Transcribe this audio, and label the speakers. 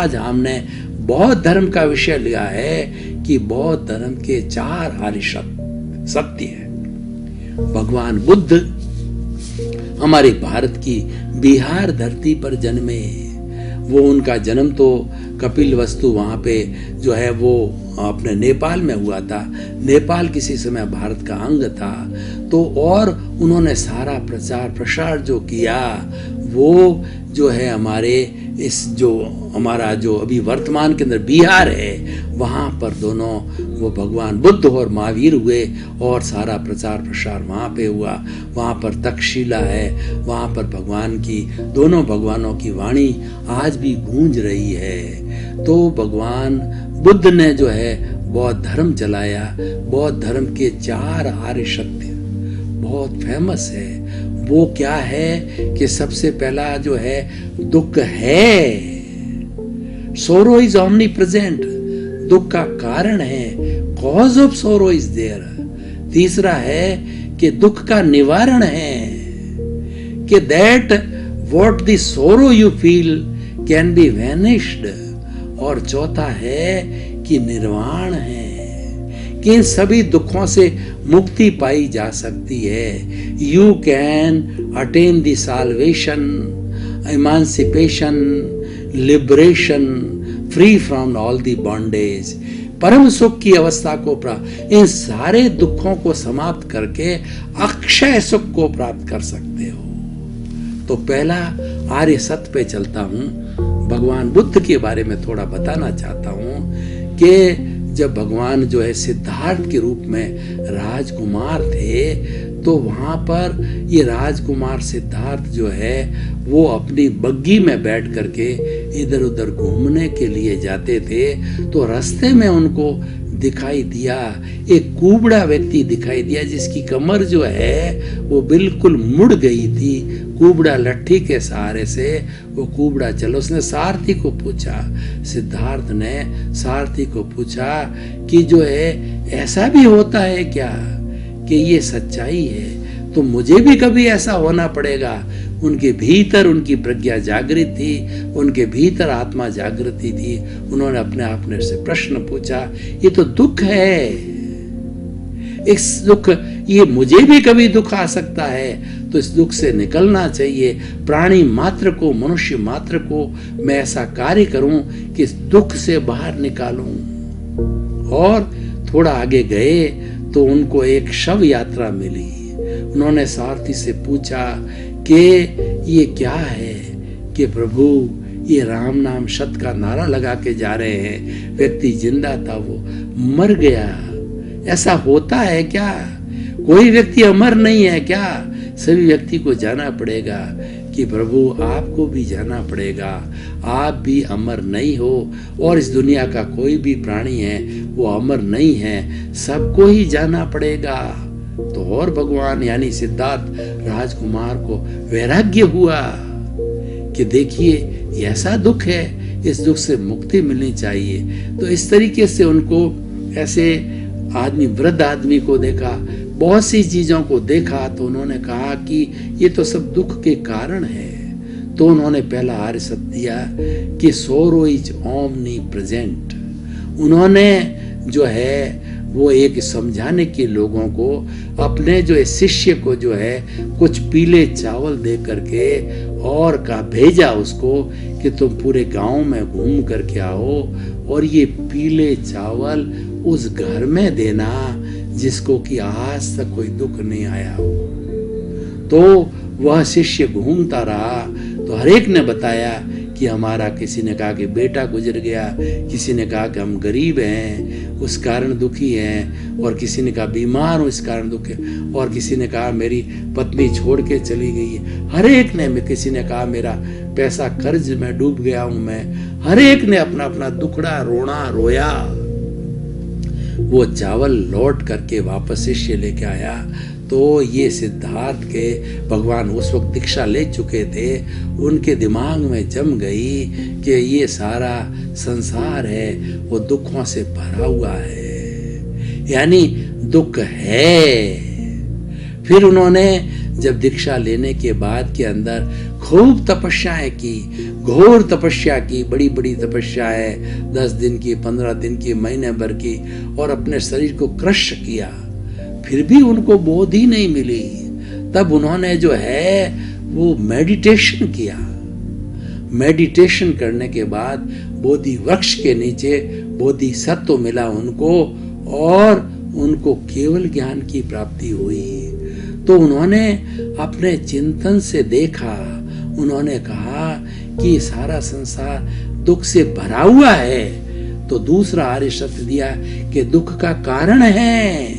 Speaker 1: आज हमने बौद्ध धर्म का विषय लिया है कि बौद्ध धर्म के 4 आर्य सत्य है। भगवान बुद्ध हमारे भारत की बिहार धरती पर जन्मे। वो उनका जन्म तो कपिल वस्तु वहाँ पे जो है वो अपने नेपाल में हुआ था। नेपाल किसी समय भारत का अंग था। तो और उन्होंने सारा प्रचार प्रसार जो किया वो जो है हमारे इस जो हमारा जो अभी वर्तमान के अंदर बिहार है वहाँ पर दोनों वो भगवान बुद्ध और महावीर हुए और सारा प्रचार प्रसार वहाँ पे हुआ। वहाँ पर तक्षशिला है, वहाँ पर भगवान की दोनों भगवानों की वाणी आज भी गूंज रही है। तो भगवान बुद्ध ने जो है बौद्ध धर्म चलाया। बौद्ध धर्म के 4 आर्य सत्य बहुत फेमस है। वो क्या है कि सबसे पहला जो है दुख है, सोरो इज ओमनी प्रेजेंट, दुख का कारण है, cause of sorrow is there. तीसरा है कि दुख का निवारण है कि that what the sorrow you feel can be vanished. और चौथा है कि निर्वाण है कि इन सभी दुखों से मुक्ति पाई जा सकती है। You can attain the salvation, emancipation, liberation, free from all the bondage, परम सुख की अवस्था को प्राप्त, इन सारे दुखों को समाप्त करके अक्षय सुख को प्राप्त कर सकते हो। तो पहला आर्य सत्य पे चलता हूं। भगवान बुद्ध के बारे में थोड़ा बताना चाहता हूं कि जब भगवान जो है सिद्धार्थ के रूप में राजकुमार थे तो वहां पर ये राजकुमार सिद्धार्थ जो है वो अपनी बग्गी में बैठ करके इधर उधर घूमने के लिए जाते थे। तो रास्ते में उनको दिखाई दिया एक कुबड़ा व्यक्ति दिखाई दिया जिसकी कमर जो है वो बिल्कुल मुड़ गई थी। कुबड़ा लट्ठी के सहारे से वो कुबड़ा चलो। उसने सारथी को पूछा, सिद्धार्थ ने सारथी को पूछा कि जो है ऐसा भी होता है क्या कि ये सच्चाई है तो मुझे भी कभी ऐसा होना पड़ेगा। उनके भीतर उनकी प्रज्ञा जागृत थी, उनके भीतर आत्मा जागृति थी। उन्होंने अपने आप से प्रश्न पूछा, ये तो दुख है, इस दुख ये मुझे भी कभी दुख आ सकता है तो इस दुख से निकलना चाहिए। प्राणी मात्र को, मनुष्य मात्र को मैं ऐसा कार्य करूं कि इस दुख से बाहर निकालूं। और थोड़ा आगे गए तो उनको एक शव यात्रा मिली। उन्होंने सारथी से पूछा कि ये क्या है कि प्रभु ये राम नाम शब्द का नारा लगा के जा रहे हैं, व्यक्ति जिंदा था वो मर गया, ऐसा होता है क्या? कोई व्यक्ति अमर नहीं है क्या? सभी व्यक्ति को जाना पड़ेगा कि प्रभु आपको भी जाना पड़ेगा, आप भी अमर नहीं हो और इस दुनिया का कोई भी प्राणी है वो अमर नहीं है, सबको ही जाना पड़ेगा। तो और भगवान यानी सिद्धार्थ राजकुमार को वैराग्य हुआ कि देखिए ऐसा दुख है, इस दुख से मुक्ति मिलनी चाहिए। तो इस तरीके से उनको ऐसे आदमी, वृद्ध आदमी को देखा, बहुत सी चीजों को देखा तो उन्होंने कहा कि ये तो सब दुख के कारण है। तो उन्होंने पहला आर्य सत्य दिया कि सोरो इज ओमनी प्रेजेंट। उन्होंने जो है वो एक समझाने के लोगों को, अपने जो शिष्य को जो है कुछ पीले चावल दे करके और का भेजा उसको कि तुम पूरे गांव में घूम करके आओ और ये पीले चावल उस घर में देना जिसको कि आज तक कोई दुख नहीं आया हो। तो वह शिष्य घूमता रहा तो हर एक ने बताया कि हमारा, किसी ने कहा कि बेटा गुजर गया, किसी ने कहा कि हम गरीब हैं उस कारण दुखी हैं, और किसी ने कहा बीमार हूं इस कारण दुखी, और किसी ने कहा मेरी पत्नी छोड़ के चली गई है। हर एक ने, किसी ने कहा मेरा पैसा कर्ज में डूब गया हूं मैं। हर एक ने अपना अपना दुखड़ा रोना रोया। वो चावल लौट करके वापस शिष्य लेके आया तो ये सिद्धार्थ के भगवान उस वक्त दीक्षा ले चुके थे, उनके दिमाग में जम गई कि ये सारा संसार है वो दुखों से भरा हुआ है, यानी दुख है। फिर उन्होंने जब दीक्षा लेने के बाद के अंदर खूब तपस्याएं की, घोर तपस्या की, बड़ी बड़ी तपस्याएं 10 दिन की, 15 दिन की, महीने भर की, और अपने शरीर को क्रश किया, फिर भी उनको बोध ही नहीं मिली। तब उन्होंने जो है वो मेडिटेशन किया। मेडिटेशन करने के बाद बोधि वृक्ष के नीचे बोधि सत्व मिला उनको, और उनको केवल ज्ञान की प्राप्ति हुई। तो उन्होंने अपने चिंतन से देखा, उन्होंने कहा कि सारा संसार दुख से भरा हुआ है। तो दूसरा आर्य सत्य दिया कि दुख का कारण है